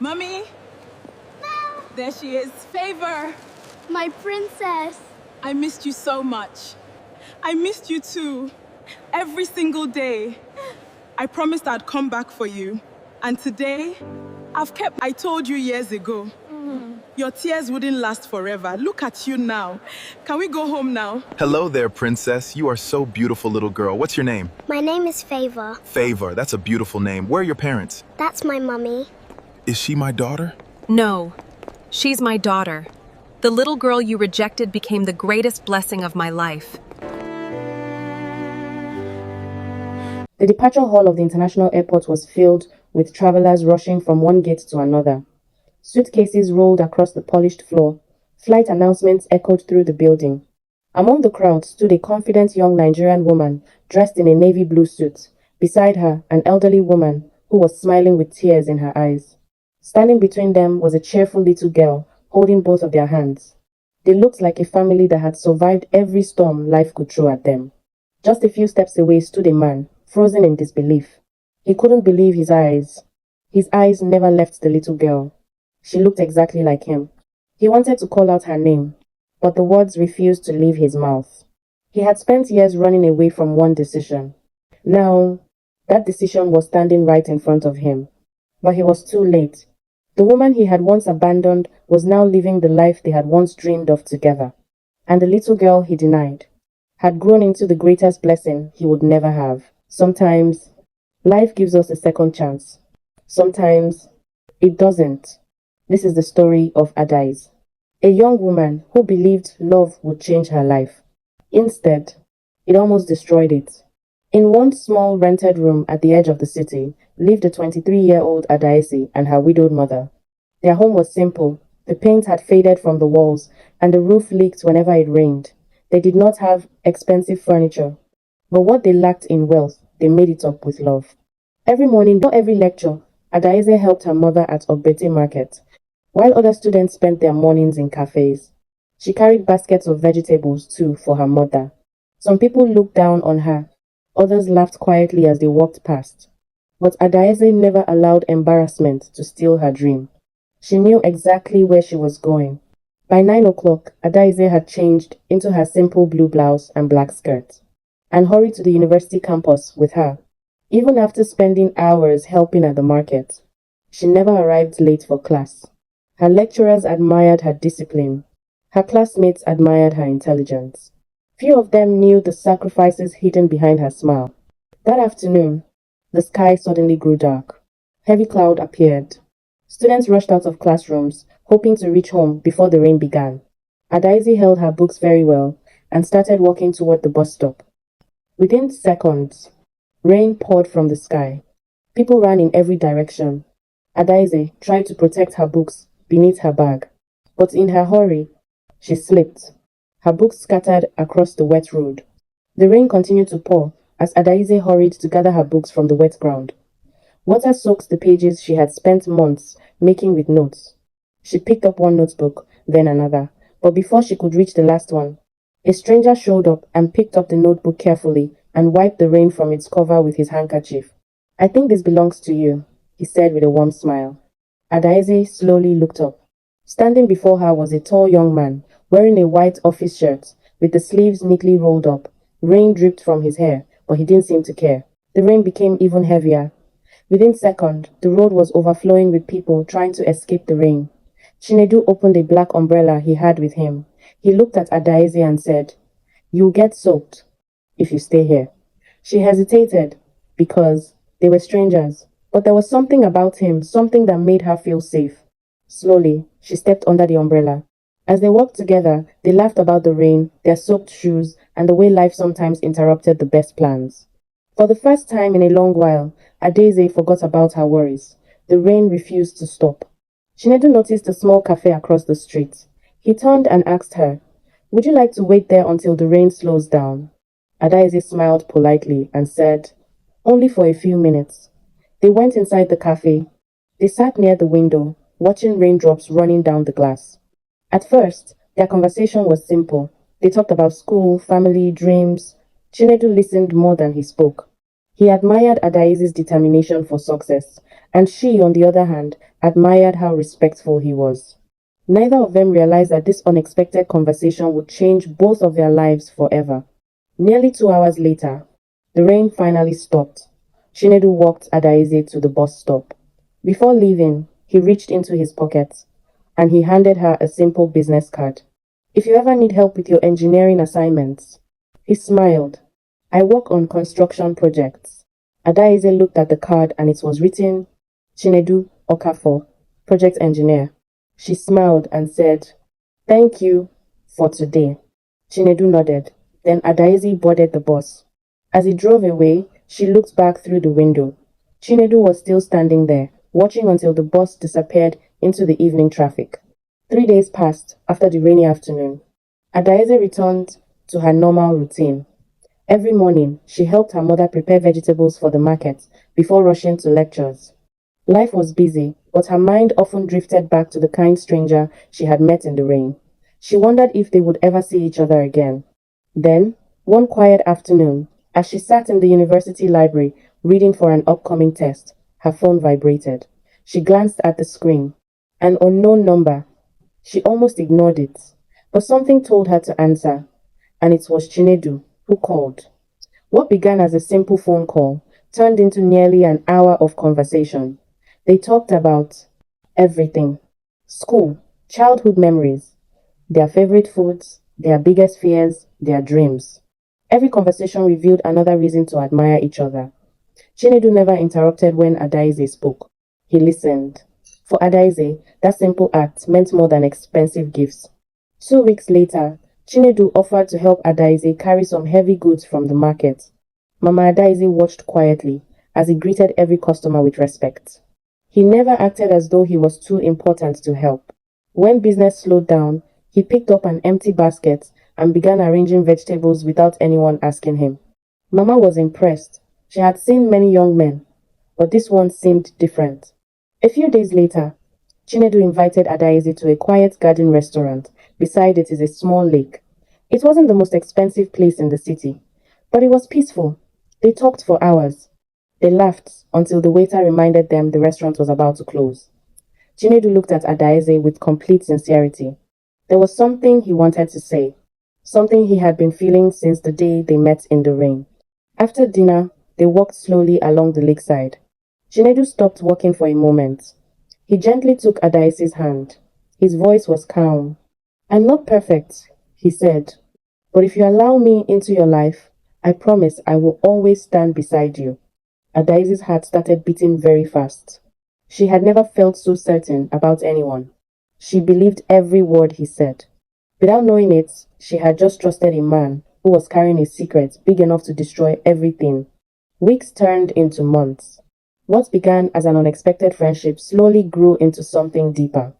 Mummy, there she is. Favor. My princess. I missed you so much. I missed you too. Every single day. I promised I'd come back for you. And today, I told you years ago. Your tears wouldn't last forever. Look at you now. Can we go home now? Hello there, princess. You are so beautiful, little girl. What's your name? My name is Favor. Favor. That's a beautiful name. Where are your parents? That's my mummy. Is she my daughter? No, she's my daughter. The little girl you rejected became the greatest blessing of my life. The departure hall of the international airport was filled with travelers rushing from one gate to another. Suitcases rolled across the polished floor. Flight announcements echoed through the building. Among the crowd stood a confident young Nigerian woman dressed in a navy blue suit. Beside her, an elderly woman who was smiling with tears in her eyes. Standing between them was a cheerful little girl holding both of their hands. They looked like a family that had survived every storm life could throw at them. Just a few steps away stood a man, frozen in disbelief. He couldn't believe his eyes. His eyes never left the little girl. She looked exactly like him. He wanted to call out her name, but the words refused to leave his mouth. He had spent years running away from one decision. Now, that decision was standing right in front of him. But he was too late. The woman he had once abandoned was now living the life they had once dreamed of together. And the little girl he denied had grown into the greatest blessing he would never have. Sometimes, life gives us a second chance. Sometimes, it doesn't. This is the story of Adais, a young woman who believed love would change her life. Instead, it almost destroyed it. In one small rented room at the edge of the city lived a 23-year-old Adaisi and her widowed mother. Their home was simple. The paint had faded from the walls and the roof leaked whenever it rained. They did not have expensive furniture, but what they lacked in wealth, they made it up with love. Every morning, not every lecture, Adaise helped her mother at Ogbete Market, while other students spent their mornings in cafes. She carried baskets of vegetables too for her mother. Some people looked down on her. Others laughed quietly as they walked past. But Adaise never allowed embarrassment to steal her dream. She knew exactly where she was going. By 9 o'clock, Adaise had changed into her simple blue blouse and black skirt, and hurried to the university campus with her. Even after spending hours helping at the market, she never arrived late for class. Her lecturers admired her discipline. Her classmates admired her intelligence. Few of them knew the sacrifices hidden behind her smile. That afternoon, the sky suddenly grew dark. Heavy cloud appeared. Students rushed out of classrooms, hoping to reach home before the rain began. Adaisi held her books very well and started walking toward the bus stop. Within seconds, rain poured from the sky. People ran in every direction. Adaise tried to protect her books beneath her bag, but in her hurry, she slipped. Her books scattered across the wet road. The rain continued to pour as Adaise hurried to gather her books from the wet ground. Water soaked the pages she had spent months making with notes. She picked up one notebook, then another, but before she could reach the last one, a stranger showed up and picked up the notebook carefully and wiped the rain from its cover with his handkerchief. "I think this belongs to you," he said with a warm smile. Adaise slowly looked up. Standing before her was a tall young man, wearing a white office shirt, with the sleeves neatly rolled up. Rain dripped from his hair, but he didn't seem to care. The rain became even heavier. Within seconds, the road was overflowing with people trying to escape the rain. Chinedu opened a black umbrella he had with him. He looked at Adaise and said, "You'll get soaked if you stay here." She hesitated because they were strangers, but there was something about him, something that made her feel safe. Slowly, she stepped under the umbrella. As they walked together, they laughed about the rain, their soaked shoes, and the way life sometimes interrupted the best plans. For the first time in a long while, Adaise forgot about her worries. The rain refused to stop. Chinedu noticed a small cafe across the street. He turned and asked her, "Would you like to wait there until the rain slows down?" Adaise smiled politely and said, "Only for a few minutes." They went inside the cafe. They sat near the window, watching raindrops running down the glass. At first, their conversation was simple. They talked about school, family, dreams. Chinedu listened more than he spoke. He admired Adaize's determination for success, and she, on the other hand, admired how respectful he was. Neither of them realized that this unexpected conversation would change both of their lives forever. Nearly 2 hours later, the rain finally stopped. Chinedu walked Adaize to the bus stop. Before leaving, he reached into his pocket and he handed her a simple business card. "If you ever need help with your engineering assignments." He smiled. "I work on construction projects." Adaize looked at the card and it was written, Chinedu Okafor, project engineer. She smiled and said, "Thank you for today." Chinedu nodded. Then Adaize boarded the bus. As he drove away, she looked back through the window. Chinedu was still standing there, watching until the bus disappeared into the evening traffic. 3 days passed after the rainy afternoon. Adaize returned to her normal routine. Every morning, she helped her mother prepare vegetables for the market before rushing to lectures. Life was busy, but her mind often drifted back to the kind stranger she had met in the rain. She wondered if they would ever see each other again. Then, one quiet afternoon, as she sat in the university library reading for an upcoming test, her phone vibrated. She glanced at the screen. An unknown number. She almost ignored it, but something told her to answer, and it was Chinedu who called. What began as a simple phone call turned into nearly an hour of conversation. They talked about everything: school, childhood memories, their favorite foods, their biggest fears, their dreams. Every conversation revealed another reason to admire each other. Chinedu never interrupted when Adaize spoke. He listened. For Adaize, that simple act meant more than expensive gifts. 2 weeks later, Chinedu offered to help Adaize carry some heavy goods from the market. Mama Adaize watched quietly as he greeted every customer with respect. He never acted as though he was too important to help. When business slowed down, he picked up an empty basket and began arranging vegetables without anyone asking him. Mama was impressed. She had seen many young men, but this one seemed different. A few days later, Chinedu invited Adaize to a quiet garden restaurant. Beside it is a small lake. It wasn't the most expensive place in the city, but it was peaceful. They talked for hours. They laughed until the waiter reminded them the restaurant was about to close. Chinedu looked at Adaize with complete sincerity. There was something he wanted to say, something he had been feeling since the day they met in the rain. After dinner, they walked slowly along the lakeside. Chinedu stopped walking for a moment. He gently took Adaize's hand. His voice was calm. "I'm not perfect," he said, "but if you allow me into your life, I promise I will always stand beside you." Adaize's heart started beating very fast. She had never felt so certain about anyone. She believed every word he said. Without knowing it, she had just trusted a man who was carrying a secret big enough to destroy everything. Weeks turned into months. What began as an unexpected friendship slowly grew into something deeper.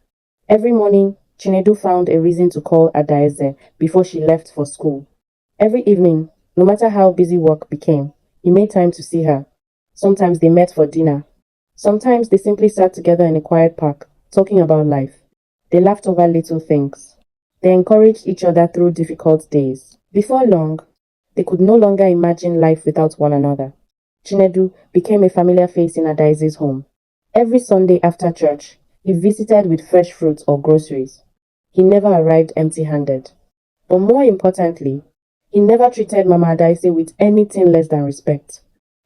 Every morning, Chinedu found a reason to call Adaize before she left for school. Every evening, no matter how busy work became, he made time to see her. Sometimes they met for dinner. Sometimes they simply sat together in a quiet park, talking about life. They laughed over little things. They encouraged each other through difficult days. Before long, they could no longer imagine life without one another. Chinedu became a familiar face in Adaize's home. Every Sunday after church, he visited with fresh fruits or groceries. He never arrived empty-handed. But more importantly, he never treated Mama Adaize with anything less than respect.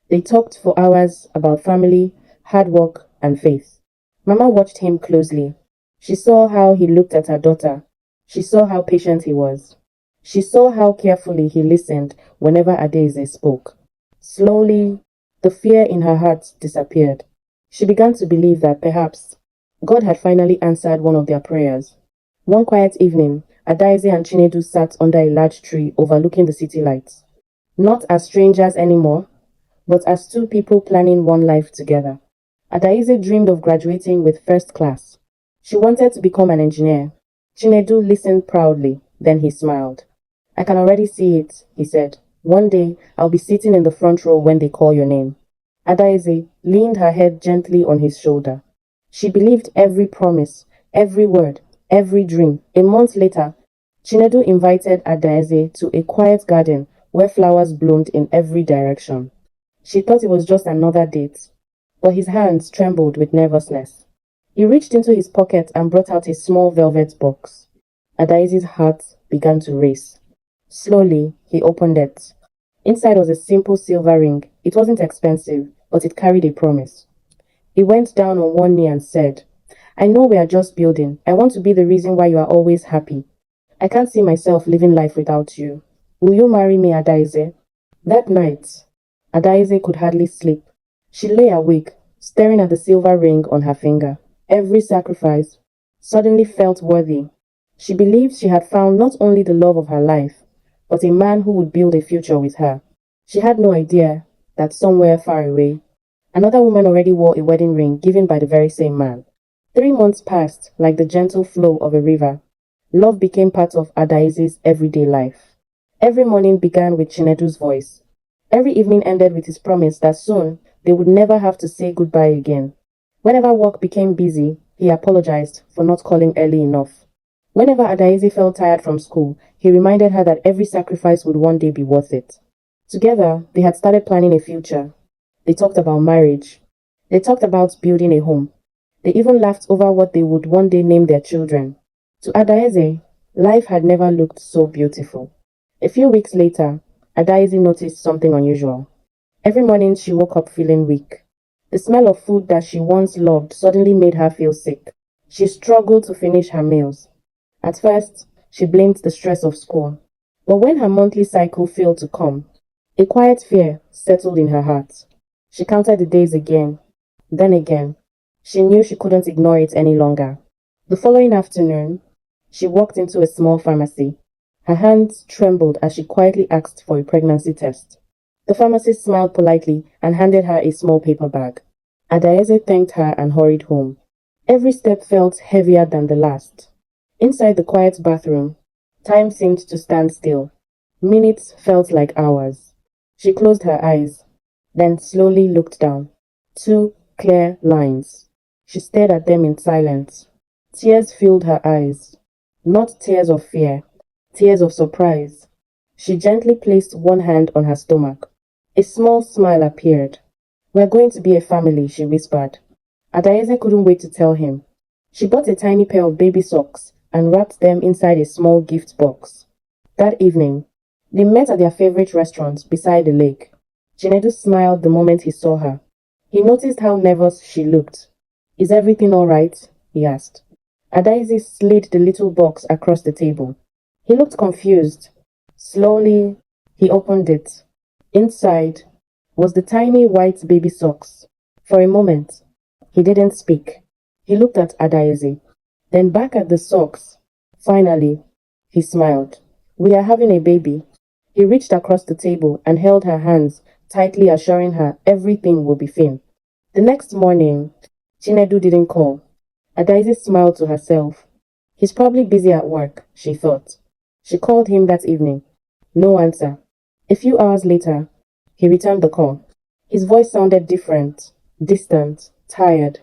They talked for hours about family, hard work, and faith. Mama watched him closely. She saw how he looked at her daughter. She saw how patient he was. She saw how carefully he listened whenever Adaize spoke. Slowly, the fear in her heart disappeared. She began to believe that perhaps God had finally answered one of their prayers. One quiet evening, Adaize and Chinedu sat under a large tree overlooking the city lights. Not as strangers anymore, but as two people planning one life together. Adaize dreamed of graduating with first class. She wanted to become an engineer. Chinedu listened proudly, then he smiled. "I can already see it," he said. "One day, I'll be sitting in the front row when they call your name." Adaize leaned her head gently on his shoulder. She believed every promise, every word, every dream. A month later, Chinedu invited Adaize to a quiet garden where flowers bloomed in every direction. She thought it was just another date, but his hands trembled with nervousness. He reached into his pocket and brought out a small velvet box. Adaize's heart began to race. Slowly, he opened it. Inside was a simple silver ring. It wasn't expensive, but it carried a promise. He went down on one knee and said, I know we are just building. I want to be the reason why you are always happy. I can't see myself living life without you. Will you marry me, Adaize? That night, Adaize could hardly sleep. She lay awake, staring at the silver ring on her finger. Every sacrifice suddenly felt worthy. She believed she had found not only the love of her life, but a man who would build a future with her. She had no idea that somewhere far away, another woman already wore a wedding ring given by the very same man. 3 months passed like the gentle flow of a river. Love became part of Adaize's everyday life. Every morning began with Chinedu's voice. Every evening ended with his promise that soon they would never have to say goodbye again. Whenever work became busy, he apologized for not calling early enough. Whenever Adaize felt tired from school, he reminded her that every sacrifice would one day be worth it. Together, they had started planning a future. They talked about marriage. They talked about building a home. They even laughed over what they would one day name their children. To Adaize, life had never looked so beautiful. A few weeks later, Adaize noticed something unusual. Every morning she woke up feeling weak. The smell of food that she once loved suddenly made her feel sick. She struggled to finish her meals. At first, she blamed the stress of school. But when her monthly cycle failed to come, a quiet fear settled in her heart. She counted the days again. Then again, she knew she couldn't ignore it any longer. The following afternoon, she walked into a small pharmacy. Her hands trembled as she quietly asked for a pregnancy test. The pharmacist smiled politely and handed her a small paper bag. Adaize thanked her and hurried home. Every step felt heavier than the last. Inside the quiet bathroom, time seemed to stand still. Minutes felt like hours. She closed her eyes, then slowly looked down. 2 clear lines. She stared at them in silence. Tears filled her eyes. Not tears of fear, tears of surprise. She gently placed one hand on her stomach. A small smile appeared. We're going to be a family, she whispered. Adaize couldn't wait to tell him. She bought a tiny pair of baby socks and wrapped them inside a small gift box. That evening, they met at their favorite restaurant beside the lake. Chinedu smiled the moment he saw her. He noticed how nervous she looked. Is everything all right? He asked. Adaize slid the little box across the table. He looked confused. Slowly, he opened it. Inside was the tiny white baby socks. For a moment, he didn't speak. He looked at Adaize, then back at the socks. Finally, he smiled. We are having a baby. He reached across the table and held her hands, tightly assuring her everything will be fine. The next morning, Chinedu didn't call. Adaize smiled to herself. He's probably busy at work, she thought. She called him that evening. No answer. A few hours later, he returned the call. His voice sounded different, distant, tired.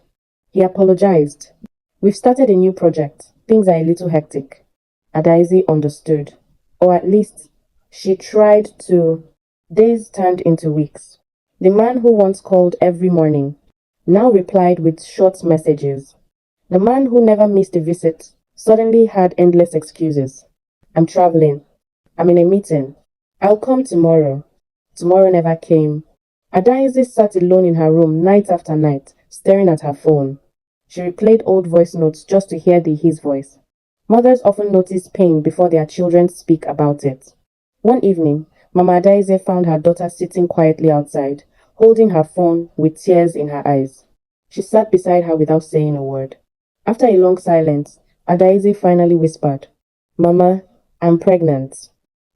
He apologized. We've started a new project. Things are a little hectic. Adaize understood. Or at least, she tried to. Days turned into weeks. The man who once called every morning now replied with short messages. The man who never missed a visit suddenly had endless excuses. I'm traveling. I'm in a meeting. I'll come tomorrow. Tomorrow never came. Adaize sat alone in her room night after night, staring at her phone. She replayed old voice notes just to hear his voice. Mothers often notice pain before their children speak about it. One evening, Mama Adaize found her daughter sitting quietly outside, holding her phone with tears in her eyes. She sat beside her without saying a word. After a long silence, Adaize finally whispered, Mama, I'm pregnant.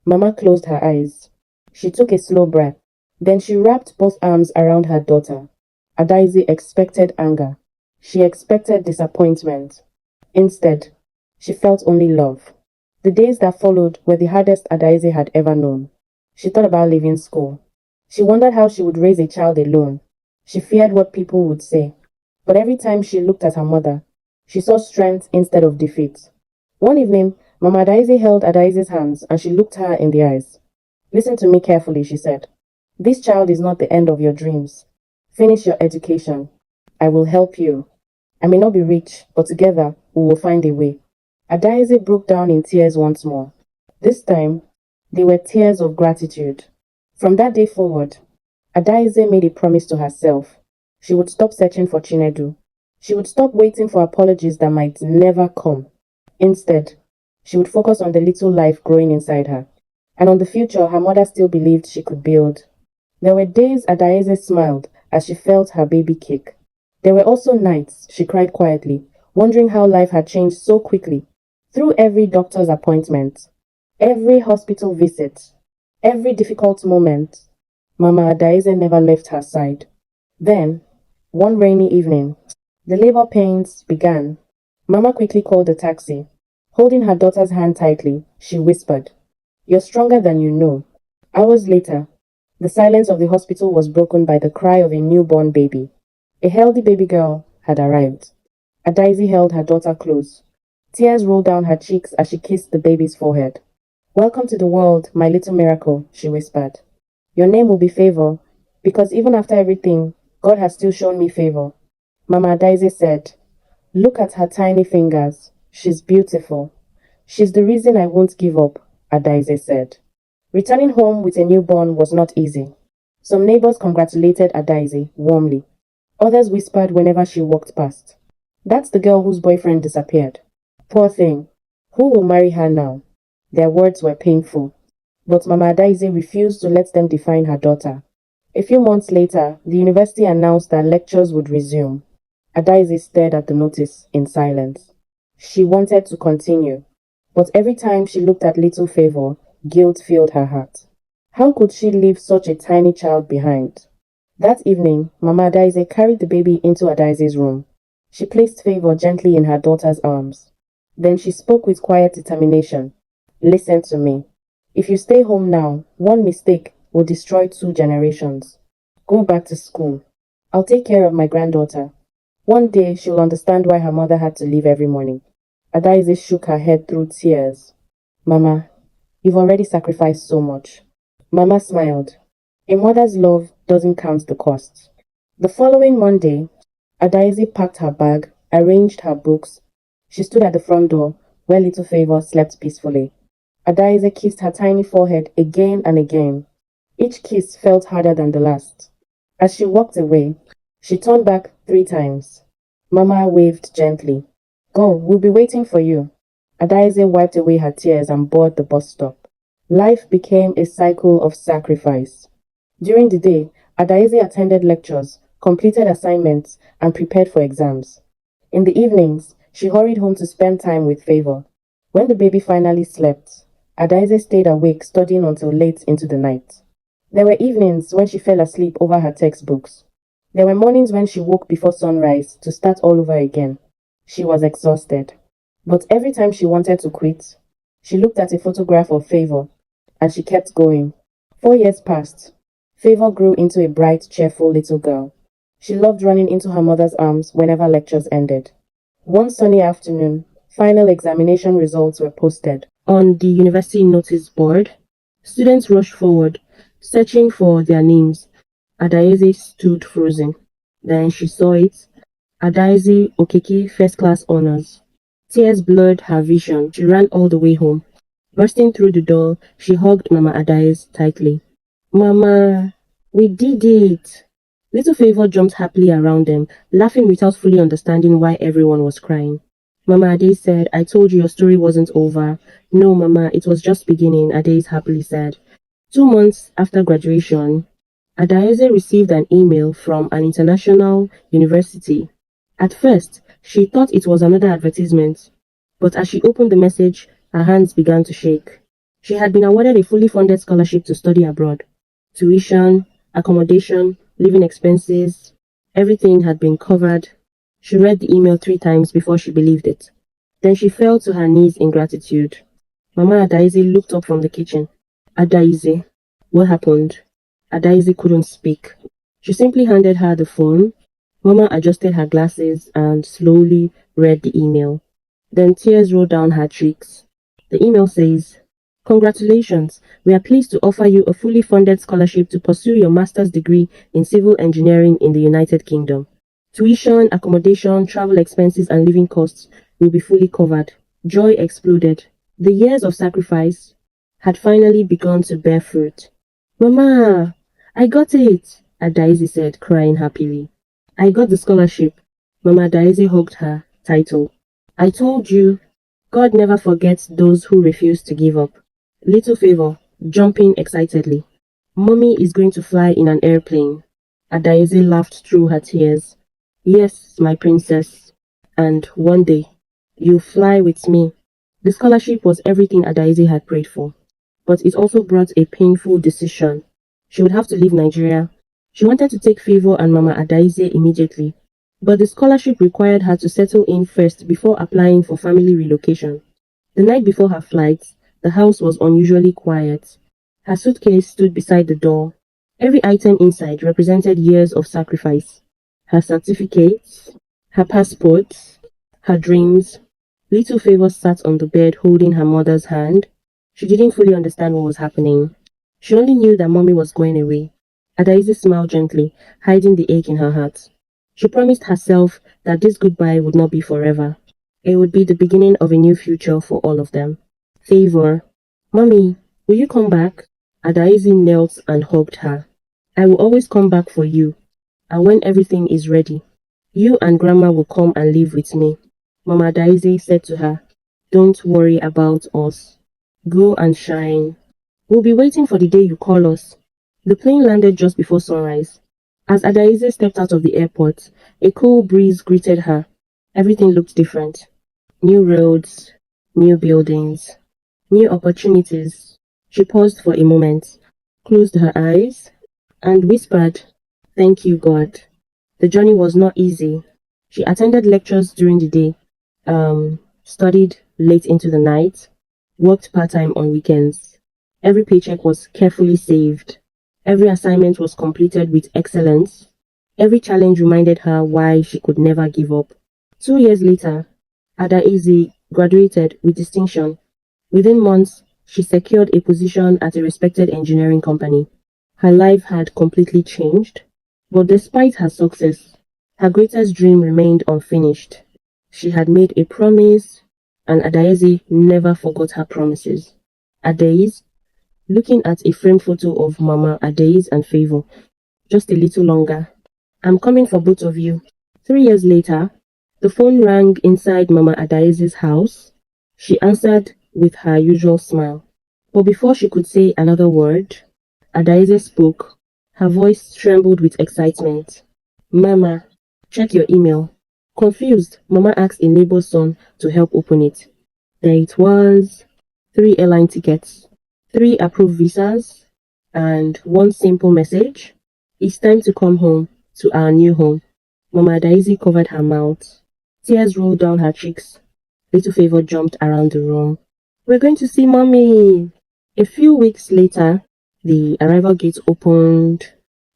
Mama closed her eyes. She took a slow breath. Then she wrapped both arms around her daughter. Adaize expected anger. She expected disappointment. Instead, she felt only love. The days that followed were the hardest Adaize had ever known. She thought about leaving school. She wondered how she would raise a child alone. She feared what people would say. But every time she looked at her mother, she saw strength instead of defeat. One evening, Mama Adaize held Adaize's hands and she looked her in the eyes. Listen to me carefully, she said. This child is not the end of your dreams. Finish your education. I will help you. I may not be rich, but together we will find a way. Adaeze broke down in tears once more. This time, they were tears of gratitude. From that day forward, Adaeze made a promise to herself. She would stop searching for Chinedu. She would stop waiting for apologies that might never come. Instead, she would focus on the little life growing inside her, and on the future her mother still believed she could build. There were days Adaeze smiled as she felt her baby kick. There were also nights she cried quietly, wondering how life had changed so quickly. Through every doctor's appointment, every hospital visit, every difficult moment, Mama Adaeze never left her side. Then, one rainy evening, the labor pains began. Mama quickly called a taxi. Holding her daughter's hand tightly, she whispered, "You're stronger than you know." Hours later, the silence of the hospital was broken by the cry of a newborn baby. A healthy baby girl had arrived. Adaeze held her daughter close. Tears rolled down her cheeks as she kissed the baby's forehead. "Welcome to the world, my little miracle," she whispered. "Your name will be Favor, because even after everything, God has still shown me favor." Mama Adaeze said, "Look at her tiny fingers. She's beautiful." "She's the reason I won't give up," Adaeze said. Returning home with a newborn was not easy. Some neighbors congratulated Adaeze warmly. Others whispered whenever she walked past, "That's the girl whose boyfriend disappeared. Poor thing. Who will marry her now?" Their words were painful, but Mama Adaeze refused to let them define her daughter. A few months later, the university announced that lectures would resume. Adaeze stared at the notice in silence. She wanted to continue, but every time she looked at little Favor, guilt filled her heart. How could she leave such a tiny child behind? That evening, Mama Adaeze carried the baby into Adaeze's room. She placed Favor gently in her daughter's arms. Then she spoke with quiet determination. "Listen to me. If you stay home now, one mistake will destroy 2 generations. Go back to school. I'll take care of my granddaughter. One day she'll understand why her mother had to leave every morning." Adaeze shook her head through tears. "Mama, you've already sacrificed so much." Mama smiled. A mother's love doesn't count the cost. The following Monday, Adaeze packed her bag, arranged her books. She stood at the front door, where little Favor slept peacefully. Adaeze kissed her tiny forehead again and again. Each kiss felt harder than the last. As she walked away, she turned back 3 times. Mama waved gently. "Go, we'll be waiting for you." Adaeze wiped away her tears and boarded the bus stop. Life became a cycle of sacrifice. During the day, Adaeze attended lectures, completed assignments, and prepared for exams. In the evenings, she hurried home to spend time with Favor. When the baby finally slept, Adaeze stayed awake studying until late into the night. There were evenings when she fell asleep over her textbooks. There were mornings when she woke before sunrise to start all over again. She was exhausted. But every time she wanted to quit, she looked at a photograph of Favor, and she kept going. 4 years passed. Favor grew into a bright, cheerful little girl. She loved running into her mother's arms whenever lectures ended. One sunny afternoon, final examination results were posted on the university notice board. Students rushed forward, searching for their names. Adaeze stood frozen. Then she saw it. Adaeze Okeke, first class honors. Tears blurred her vision. She ran all the way home. Bursting through the door, she hugged Mama Adaeze tightly. "Mama, we did it!" Little Favor jumped happily around them, laughing without fully understanding why everyone was crying. Mama Adaeze said, "I told you your story wasn't over." "No, Mama, it was just beginning," Adaeze happily said. 2 months after graduation, Adaeze received an email from an international university. At first, she thought it was another advertisement, but as she opened the message, her hands began to shake. She had been awarded a fully funded scholarship to study abroad. Tuition, accommodation, living expenses, everything had been covered. She read the email 3 times before she believed it. Then she fell to her knees in gratitude. Mama Adaeze looked up from the kitchen. "Adaeze, what happened?" Adaeze couldn't speak. She simply handed her the phone. Mama adjusted her glasses and slowly read the email. Then tears rolled down her cheeks. The email says, Congratulations! We are pleased to offer you a fully funded scholarship to pursue your master's degree in civil engineering in the United Kingdom. Tuition, accommodation, travel expenses, and living costs will be fully covered. Joy exploded. The years of sacrifice had finally begun to bear fruit. Mama, I got it, Adaeze said, crying happily. I got the scholarship. Mama Adaeze hugged her, title. I told you, God never forgets those who refuse to give up. Little Favor, jumping excitedly. Mommy is going to fly in an airplane. Adaeze laughed through her tears. Yes, my princess. And one day, you'll fly with me. The scholarship was everything Adaeze had prayed for. But it also brought a painful decision. She would have to leave Nigeria. She wanted to take Favor and Mama Adaeze immediately. But the scholarship required her to settle in first before applying for family relocation. The night before her flight, the house was unusually quiet. Her suitcase stood beside the door. Every item inside represented years of sacrifice. Her certificates, her passports, her dreams. Little Favor sat on the bed holding her mother's hand. She didn't fully understand what was happening. She only knew that Mommy was going away. Adaeze smiled gently, hiding the ache in her heart. She promised herself that this goodbye would not be forever. It would be the beginning of a new future for all of them. Favor. Mommy, will you come back? Adaeze knelt and hugged her. I will always come back for you. And when everything is ready, you and Grandma will come and live with me. Mama Adaeze said to her, Don't worry about us. Go and shine. We'll be waiting for the day you call us. The plane landed just before sunrise. As Adaeze stepped out of the airport, a cool breeze greeted her. Everything looked different. New roads, new buildings, new opportunities. She paused for a moment, closed her eyes, and whispered, Thank you, God. The journey was not easy. She attended lectures during the day, studied late into the night, worked part-time on weekends. Every paycheck was carefully saved. Every assignment was completed with excellence. Every challenge reminded her why she could never give up. 2 years later, Adaeze graduated with distinction. Within months, she secured a position at a respected engineering company. Her life had completely changed. But despite her success, her greatest dream remained unfinished. She had made a promise, and Adaeze never forgot her promises. Adaeze, looking at a framed photo of Mama Adaeze and Favor, just a little longer. I'm coming for both of you. 3 years later, the phone rang inside Mama Adaeze's house. She answered with her usual smile. But before she could say another word, Adaeze spoke. Her voice trembled with excitement. Mama, check your email. Confused, Mama asked a neighbor's son to help open it. There it was. 3 airline tickets, 3 approved visas, and 1 simple message. It's time to come home, to our new home. Mama Adaeze covered her mouth. Tears rolled down her cheeks. Little Favor jumped around the room. We're going to see Mommy. A few weeks later, the arrival gate opened.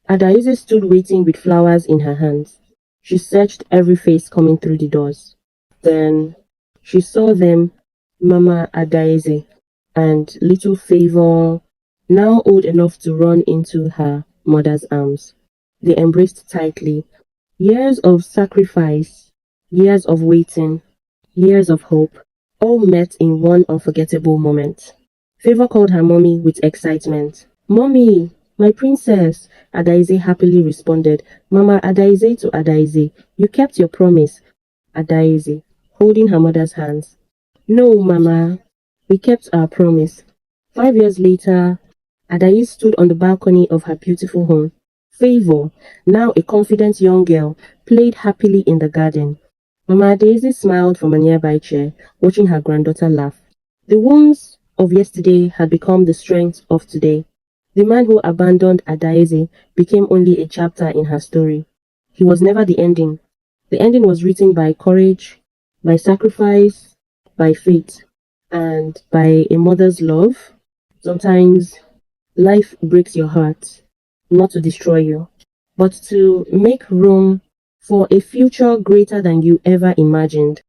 Adaeze stood waiting with flowers in her hands. She searched every face coming through the doors. Then she saw them, Mama Adaeze and Little Favor, now old enough to run into her mother's arms. They embraced tightly. Years of sacrifice, years of waiting, years of hope, all met in one unforgettable moment. Favor called her mommy with excitement. Mommy, my princess, Adaeze happily responded. Mama Adaeze to Adaeze, you kept your promise. Adaeze, holding her mother's hands. No, Mama, we kept our promise. 5 years later, Adaeze stood on the balcony of her beautiful home. Favor, now a confident young girl, played happily in the garden. Mama Adaeze smiled from a nearby chair, watching her granddaughter laugh. The wounds of yesterday had become the strength of today. The man who abandoned Adaeze became only a chapter in her story. He was never the ending. The ending was written by courage, by sacrifice, by faith, and by a mother's love. Sometimes life breaks your heart, not to destroy you, but to make room for a future greater than you ever imagined.